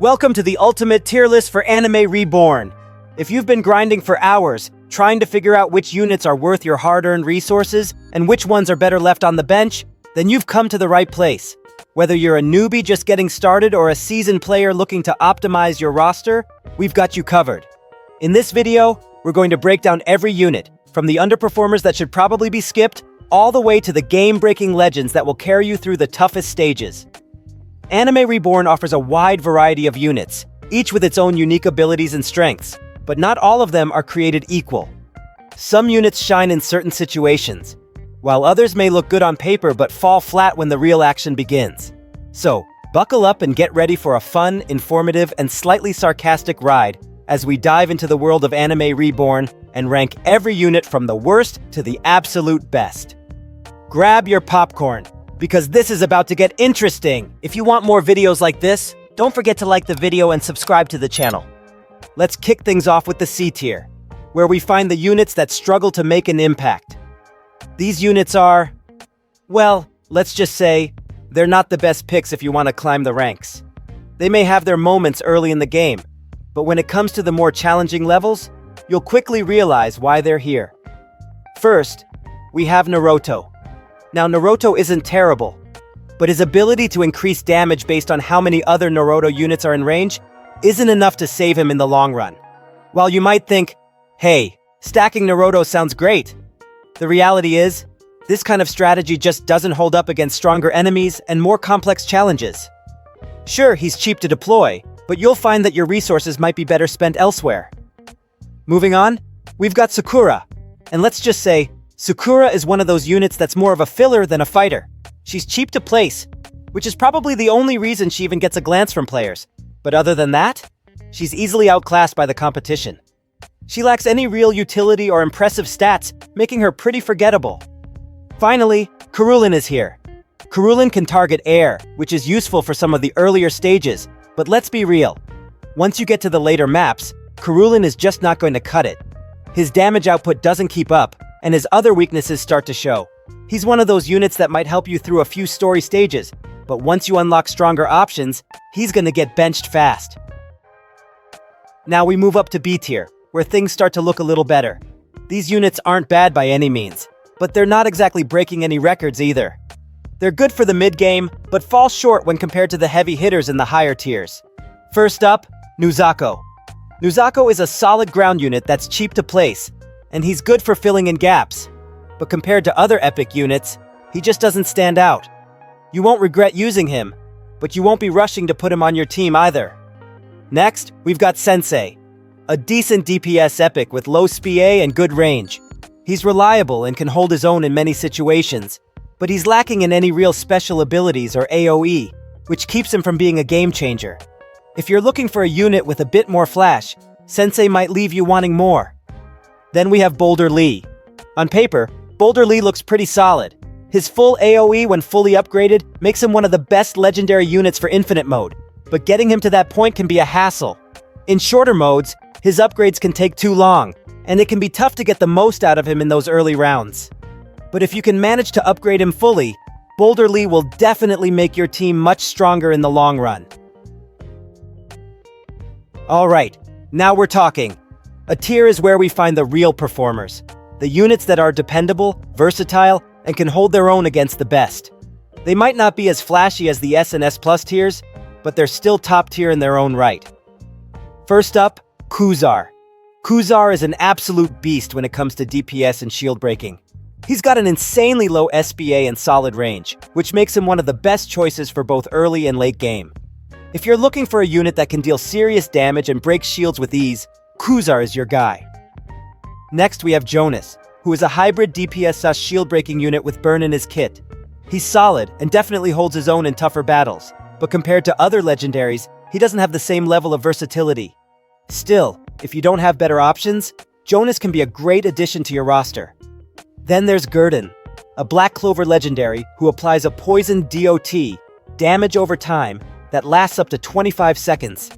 Welcome to the ultimate tier list for Anime Reborn. If you've been grinding for hours, trying to figure out which units are worth your hard-earned resources and which ones are better left on the bench, then you've come to the right place. Whether you're a newbie just getting started or a seasoned player looking to optimize your roster, we've got you covered. In this video, we're going to break down every unit, from the underperformers that should probably be skipped, all the way to the game-breaking legends that will carry you through the toughest stages. Anime Reborn offers a wide variety of units, each with its own unique abilities and strengths, but not all of them are created equal. Some units shine in certain situations, while others may look good on paper but fall flat when the real action begins. So, buckle up and get ready for a fun, informative, and slightly sarcastic ride as we dive into the world of Anime Reborn and rank every unit from the worst to the absolute best. Grab your popcorn, because this is about to get interesting. If you want more videos like this, don't forget to like the video and subscribe to the channel. Let's kick things off with the C tier, where we find the units that struggle to make an impact. These units are, well, let's just say, they're not the best picks if you want to climb the ranks. They may have their moments early in the game, but when it comes to the more challenging levels, you'll quickly realize why they're here. First, we have Naruto. Now, Naruto isn't terrible, but his ability to increase damage based on how many other Naruto units are in range isn't enough to save him in the long run. While you might think, hey, stacking Naruto sounds great, the reality is, this kind of strategy just doesn't hold up against stronger enemies and more complex challenges. Sure, he's cheap to deploy, but you'll find that your resources might be better spent elsewhere. Moving on, we've got Sakura, and let's just say, Sakura is one of those units that's more of a filler than a fighter. She's cheap to place, which is probably the only reason she even gets a glance from players. But other than that, she's easily outclassed by the competition. She lacks any real utility or impressive stats, making her pretty forgettable. Finally, Karulin is here. Karulin can target air, which is useful for some of the earlier stages, but let's be real. Once you get to the later maps, Karulin is just not going to cut it. His damage output doesn't keep up, and his other weaknesses start to show. He's one of those units that might help you through a few story stages, but once you unlock stronger options, he's gonna get benched fast. Now we move up to B tier, where things start to look a little better. These units aren't bad by any means, but they're not exactly breaking any records either. They're good for the mid-game, but fall short when compared to the heavy hitters in the higher tiers. First up, Nuzako. Nuzako is a solid ground unit that's cheap to place, and he's good for filling in gaps. But compared to other epic units, he just doesn't stand out. You won't regret using him, but you won't be rushing to put him on your team either. Next, we've got Sensei, a decent DPS epic with low SPA and good range. He's reliable and can hold his own in many situations, but he's lacking in any real special abilities or AoE, which keeps him from being a game changer. If you're looking for a unit with a bit more flash, Sensei might leave you wanting more. Then we have Boulder Lee. On paper, Boulder Lee looks pretty solid. His full AoE when fully upgraded makes him one of the best legendary units for infinite mode, but getting him to that point can be a hassle. In shorter modes, his upgrades can take too long, and it can be tough to get the most out of him in those early rounds. But if you can manage to upgrade him fully, Boulder Lee will definitely make your team much stronger in the long run. Alright, now we're talking. A tier is where we find the real performers, the units that are dependable, versatile, and can hold their own against the best. They might not be as flashy as the S and S Plus tiers, but they're still top tier in their own right. First up, Kuzar. Kuzar is an absolute beast when it comes to DPS and shield breaking. He's got an insanely low SPA and solid range, which makes him one of the best choices for both early and late game. If you're looking for a unit that can deal serious damage and break shields with ease, Kuzar is your guy. Next, we have Jonas, who is a hybrid DPS shield breaking unit with burn in his kit. He's solid and definitely holds his own in tougher battles, but compared to other legendaries, he doesn't have the same level of versatility. Still, if you don't have better options, Jonas can be a great addition to your roster. Then there's Gurdon, a Black Clover legendary who applies a poison DOT, damage over time, that lasts up to 25 seconds.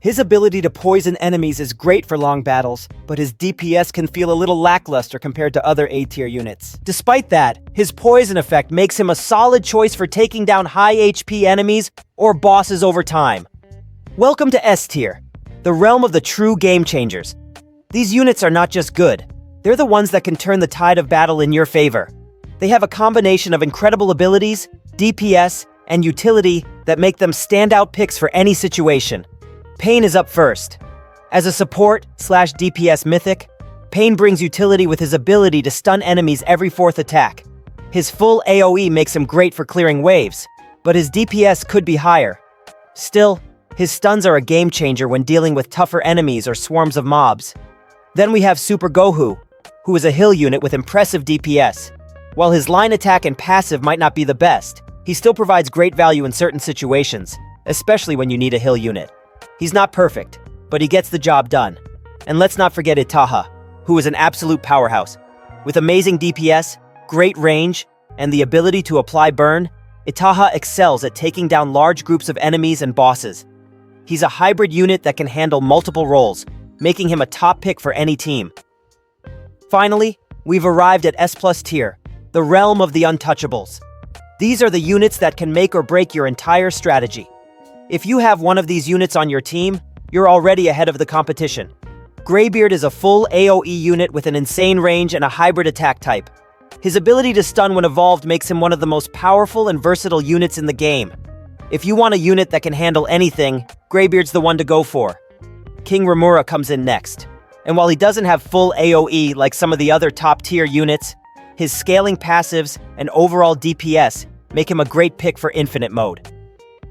His ability to poison enemies is great for long battles, but his DPS can feel a little lackluster compared to other A-tier units. Despite that, his poison effect makes him a solid choice for taking down high HP enemies or bosses over time. Welcome to S tier, the realm of the true game changers. These units are not just good, they're the ones that can turn the tide of battle in your favor. They have a combination of incredible abilities, DPS, and utility that make them standout picks for any situation. Pain is up first. As a support/DPS mythic, Pain brings utility with his ability to stun enemies every fourth attack. His full AoE makes him great for clearing waves, but his DPS could be higher. Still, his stuns are a game changer when dealing with tougher enemies or swarms of mobs. Then we have Super Gohu, who is a heal unit with impressive DPS. While his line attack and passive might not be the best, he still provides great value in certain situations, especially when you need a heal unit. He's not perfect, but he gets the job done. And let's not forget Itaha, who is an absolute powerhouse. With amazing DPS, great range, and the ability to apply burn, Itaha excels at taking down large groups of enemies and bosses. He's a hybrid unit that can handle multiple roles, making him a top pick for any team. Finally, we've arrived at S+ tier, the realm of the untouchables. These are the units that can make or break your entire strategy. If you have one of these units on your team, you're already ahead of the competition. Greybeard is a full AoE unit with an insane range and a hybrid attack type. His ability to stun when evolved makes him one of the most powerful and versatile units in the game. If you want a unit that can handle anything, Greybeard's the one to go for. King Remura comes in next. And while he doesn't have full AoE like some of the other top-tier units, his scaling passives and overall DPS make him a great pick for infinite mode.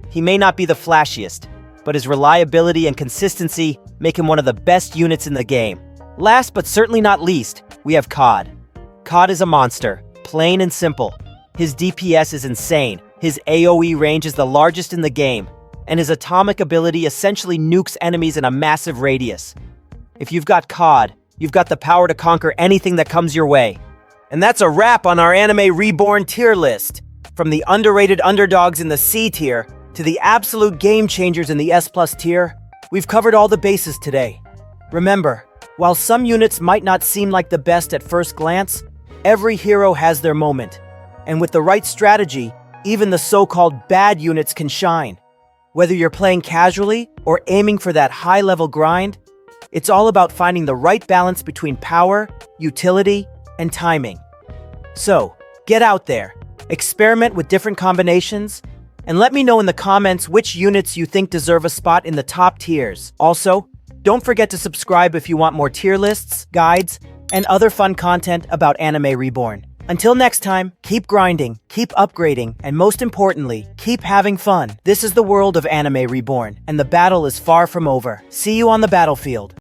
He may not be the flashiest, but his reliability and consistency make him one of the best units in the game. Last but certainly not least, we have COD. COD is a monster, plain and simple. His DPS is insane, his AoE range is the largest in the game, and his atomic ability essentially nukes enemies in a massive radius. If you've got COD, you've got the power to conquer anything that comes your way. And that's a wrap on our Anime Reborn tier list. From the underrated underdogs in the C tier to the absolute game changers in the S+ tier, we've covered all the bases today. Remember, while some units might not seem like the best at first glance, every hero has their moment. And with the right strategy, even the so-called bad units can shine. Whether you're playing casually or aiming for that high-level grind, it's all about finding the right balance between power, utility, and timing. So, get out there, experiment with different combinations, and let me know in the comments which units you think deserve a spot in the top tiers. Also, don't forget to subscribe if you want more tier lists, guides, and other fun content about Anime Reborn. Until next time, keep grinding, keep upgrading, and most importantly, keep having fun. This is the world of Anime Reborn, and the battle is far from over. See you on the battlefield.